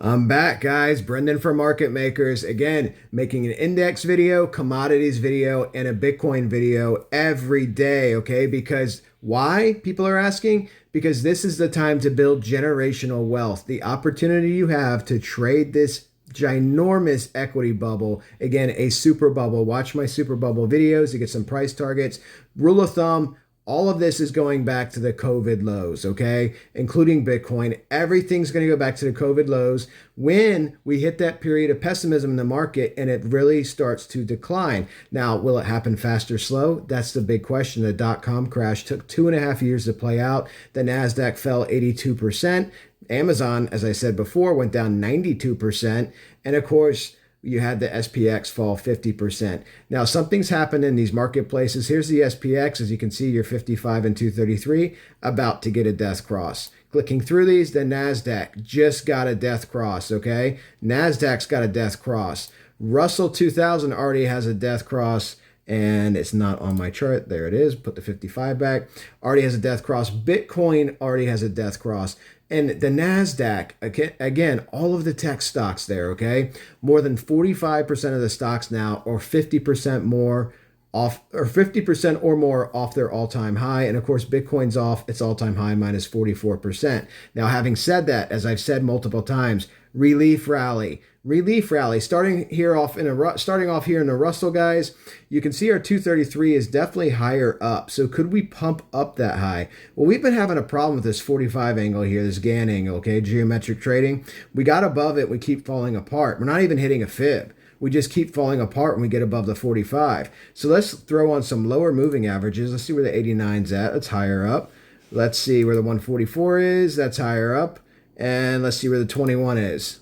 I'm back, guys. Brendan from Market Makers. Again, making an index video, commodities video, and a Bitcoin video every day, okay? Because why? People are asking. Because this is the time to build generational wealth. The opportunity you have to trade this ginormous equity bubble. Again, a super bubble. Watch my super bubble videos to get some price targets. Rule of thumb, all of this is going back to the COVID lows, okay? Including Bitcoin. Everything's going to go back to the COVID lows when we hit that period of pessimism in the market and it really starts to decline. Now, will it happen fast or slow? That's the big question. The dot-com crash took 2.5 years to play out. The NASDAQ fell 82%. Amazon, as I said before, went down 92%. And of course, you had the SPX fall 50%. Now, something's happened in these marketplaces. Here's the SPX. As you can see, you're 55 and 233, about to get a death cross. Clicking through these, the NASDAQ just got a death cross, okay? NASDAQ's got a death cross. Russell 2000 already has a death cross, and it's not on my chart. There it is. Put the 55 back. Already has a death cross. Bitcoin already has a death cross. And the NASDAQ, again, all of the tech stocks there, okay? More than 45% of the stocks now, or 50% more off, or 50% or more off their all-time high. And of course, Bitcoin's off its all-time high, minus 44%. Now, having said that, as I've said multiple times, relief rally, starting off here in the Russell, guys. You can see our 233 is definitely higher up. So could we pump up that high? Well, we've been having a problem with this 45 angle here, this Gann angle, okay, geometric trading. We got above it, we keep falling apart. We're not even hitting a fib. We just keep falling apart when we get above the 45. So let's throw on some lower moving averages. Let's see where the 89's at. That's higher up. Let's see where the 144 is. That's higher up. And let's see where the 21 is.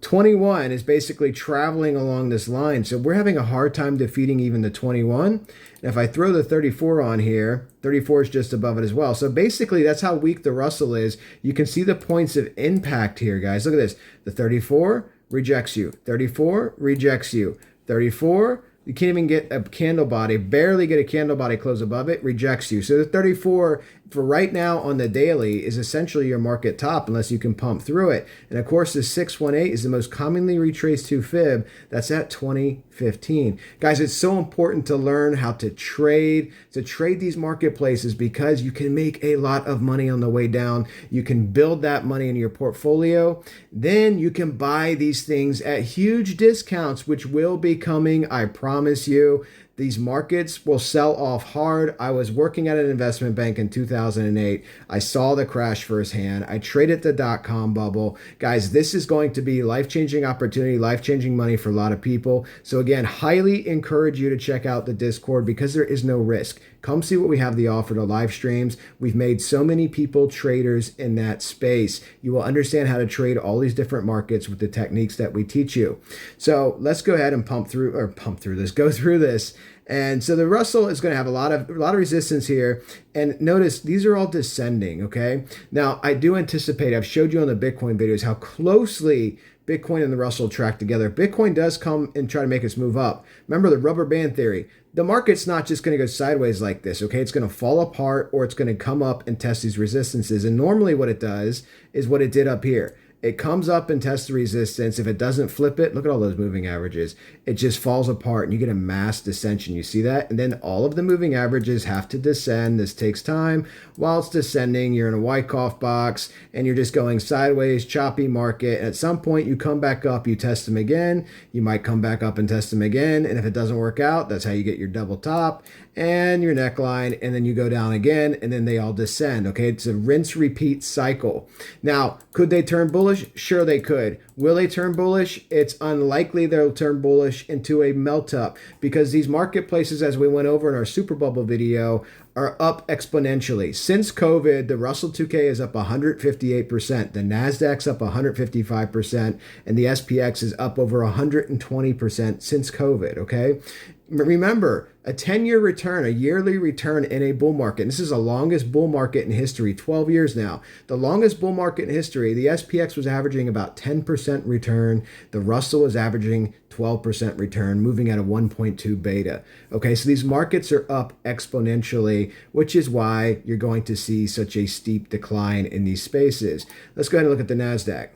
21 is basically traveling along this line. So we're having a hard time defeating even the 21. And if I throw the 34 on here, 34 is just above it as well. So basically that's how weak the Russell is. You can see the points of impact here, guys. Look at this. The 34 rejects you. 34 rejects you. 34, you can't even get a candle body, barely get a candle body close above it, rejects you. So the 34 for right now on the daily is essentially your market top unless you can pump through it. And of course, the 618 is the most commonly retraced to fib. That's at 2015. Guys, it's so important to learn how to trade these marketplaces because you can make a lot of money on the way down. You can build that money in your portfolio. Then you can buy these things at huge discounts, which will be coming, I promise you. These markets will sell off hard. I was working at an investment bank in 2008. I saw the crash firsthand. I traded the dot-com bubble. Guys, this is going to be life-changing opportunity, life-changing money for a lot of people. So again, highly encourage you to check out the Discord because there is no risk. Come see what we have to offer to live streams. We've made so many people traders in that space. You will understand how to trade all these different markets with the techniques that we teach you. So let's go ahead and go through this. And so the Russell is going to have a lot of resistance here. And notice these are all descending, okay? Now, I do anticipate, I've showed you on the Bitcoin videos how closely Bitcoin and the Russell track together. Bitcoin does come and try to make us move up. Remember the rubber band theory. The market's not just going to go sideways like this, okay? It's going to fall apart or it's going to come up and test these resistances. And normally what it does is what it did up here. It comes up and tests the resistance. If it doesn't flip it, look at all those moving averages. It just falls apart and you get a mass descension. You see that? And then all of the moving averages have to descend. This takes time. While it's descending, you're in a Wyckoff box and you're just going sideways, choppy market. And at some point you come back up, you test them again. You might come back up and test them again. And if it doesn't work out, that's how you get your double top and your neckline, and then you go down again, and then they all descend, okay? It's a rinse, repeat cycle. Now, could they turn bullish? Sure they could. Will they turn bullish? It's unlikely they'll turn bullish into a melt up because these marketplaces, as we went over in our Super Bubble video, are up exponentially. Since COVID, the Russell 2K is up 158%, the NASDAQ's up 155%, and the SPX is up over 120% since COVID, okay? Remember, a 10-year return, a yearly return in a bull market. And this is the longest bull market in history, 12 years now. The longest bull market in history, the SPX was averaging about 10% return. The Russell was averaging 12% return, moving at a 1.2 beta. Okay, so these markets are up exponentially, which is why you're going to see such a steep decline in these spaces. Let's go ahead and look at the NASDAQ.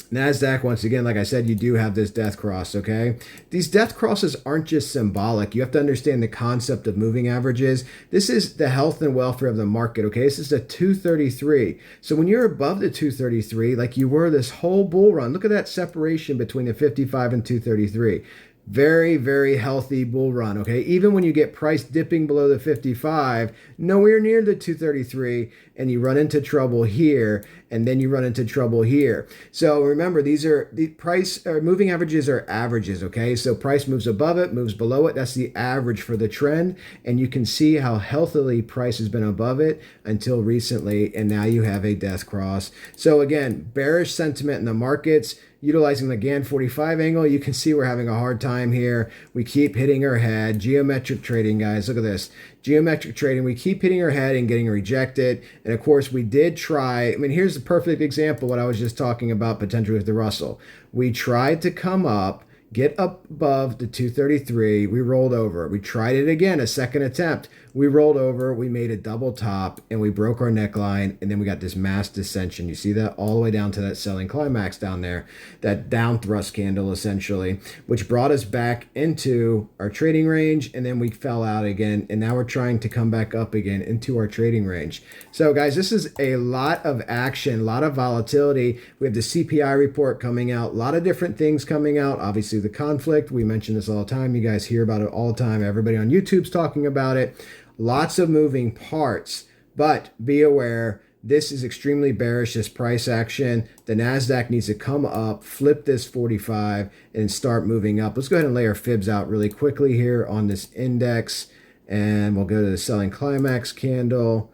NASDAQ, once again, like I said, you do have this death cross, okay? These death crosses aren't just symbolic. You have to understand the concept of moving averages. This is the health and welfare of the market, okay? This is a 233. So when you're above the 233, like you were this whole bull run, look at that separation between the 55 and 233. Very, very healthy bull run, okay? Even when you get price dipping below the 55, nowhere near the 233, and you run into trouble here, and then you run into trouble here. So remember, these are the price or moving averages are averages, okay? So price moves above it, moves below it. That's the average for the trend, and you can see how healthily price has been above it until recently, and now you have a death cross. So again, bearish sentiment in the markets. Utilizing the Gann 45 angle, you can see we're having a hard time here. We keep hitting our head. Geometric trading, guys, look at this. Geometric trading, we keep hitting our head and getting rejected. And of course, we did try. I mean, here's the perfect example what I was just talking about potentially with the Russell. We tried to come up, get up above the 233. We rolled over. We tried it again, a second attempt. We rolled over. We made a double top and we broke our neckline. And then we got this mass descension. You see that all the way down to that selling climax down there, that down thrust candle essentially, which brought us back into our trading range. And then we fell out again. And now we're trying to come back up again into our trading range. So guys, this is a lot of action, a lot of volatility. We have the CPI report coming out, a lot of different things coming out. Obviously the conflict, we mention this all the time. You guys hear about it all the time. Everybody on YouTube's talking about it. Lots of moving parts, but be aware, this is extremely bearish, this price action. The NASDAQ needs to come up, flip this 45, and start moving up. Let's go ahead and lay our fibs out really quickly here on this index, and we'll go to the selling climax candle,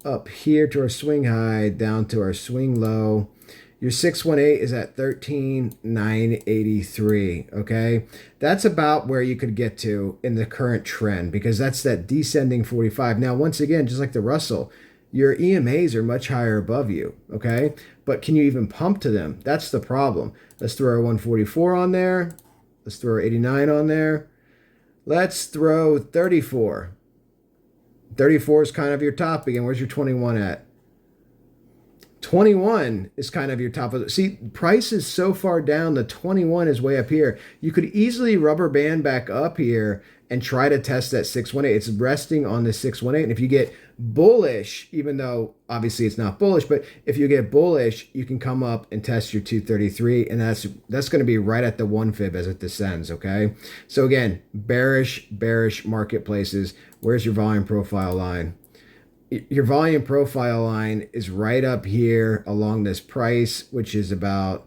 up here to our swing high, down to our swing low. Your 618 is at 13,983, okay? That's about where you could get to in the current trend because that's that descending 45. Now, once again, just like the Russell, your EMAs are much higher above you, okay? But can you even pump to them? That's the problem. Let's throw our 144 on there. Let's throw our 89 on there. Let's throw 34. 34 is kind of your top again. Where's your 21 at? 21 is kind of your top of the, see, price is so far down, the 21 is way up here. You could easily rubber band back up here and try to test that 618. It's resting on the 618. And if you get bullish, even though obviously it's not bullish, but if you get bullish, you can come up and test your 233, and that's going to be right at the 1 fib as it descends, okay? So again, bearish marketplaces. Where's your volume profile line? Your volume profile line is right up here along this price, which is about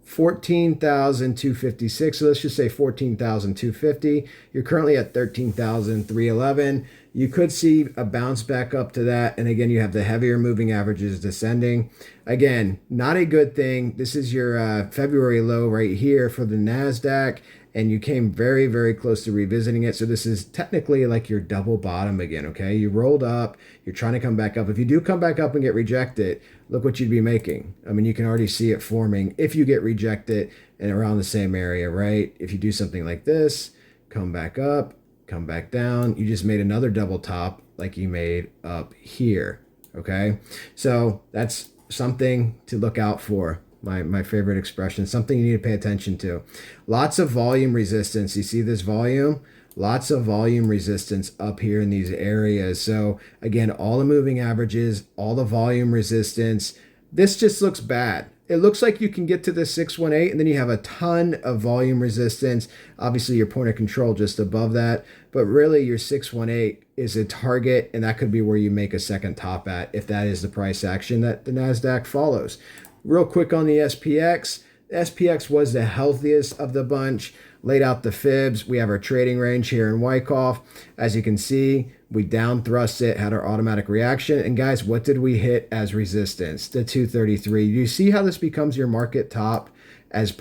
14,256. So let's just say 14,250. You're currently at 13,311. You could see a bounce back up to that. And again, you have the heavier moving averages descending. Again, not a good thing. This is your February low right here for the NASDAQ. And you came very close to revisiting it. So this is technically like your double bottom again, okay? You rolled up, you're trying to come back up. If you do come back up and get rejected, look what you'd be making. I mean, you can already see it forming if you get rejected and around the same area, right? If you do something like this, come back up, come back down, you just made another double top like you made up here, okay? So that's something to look out for. My favorite expression, something you need to pay attention to. Lots of volume resistance. You see this volume? Lots of volume resistance up here in these areas. So again, all the moving averages, all the volume resistance. This just looks bad. It looks like you can get to the 618 and then you have a ton of volume resistance. Obviously your point of control just above that, but really your 618 is a target, and that could be where you make a second top at if that is the price action that the NASDAQ follows. Real quick on the SPX. The SPX was the healthiest of the bunch. Laid out the fibs. We have our trading range here in Wyckoff. As you can see, we down thrust it, had our automatic reaction. And guys, what did we hit as resistance? The 233. You see how this becomes your market top as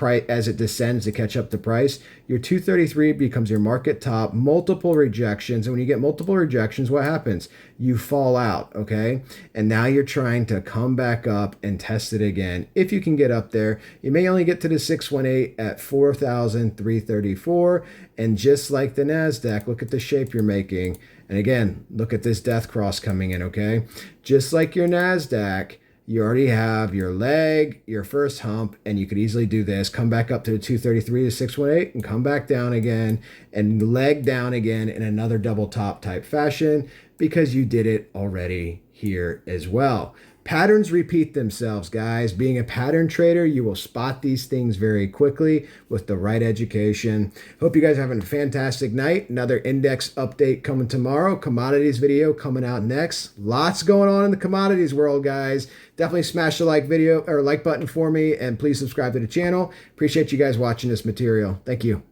it descends to catch up the price? Your 233 becomes your market top, multiple rejections. And when you get multiple rejections, what happens? You fall out, okay? And now you're trying to come back up and test it again. If you can get up there, you may only get to the 618 at 4,334. And just like the NASDAQ, look at the shape you're making. And again, look at this death cross coming in, okay? Just like your NASDAQ, you already have your leg, your first hump, and you could easily do this. Come back up to the 233 to 618 and come back down again and leg down again in another double top type fashion because you did it already here as well. Patterns repeat themselves, guys. Being a pattern trader, you will spot these things very quickly with the right education. Hope you guys are having a fantastic night. Another index update coming tomorrow. Commodities video coming out next. Lots going on in the commodities world, guys. Definitely smash the like video or like button for me, and please subscribe to the channel. Appreciate you guys watching this material. Thank you.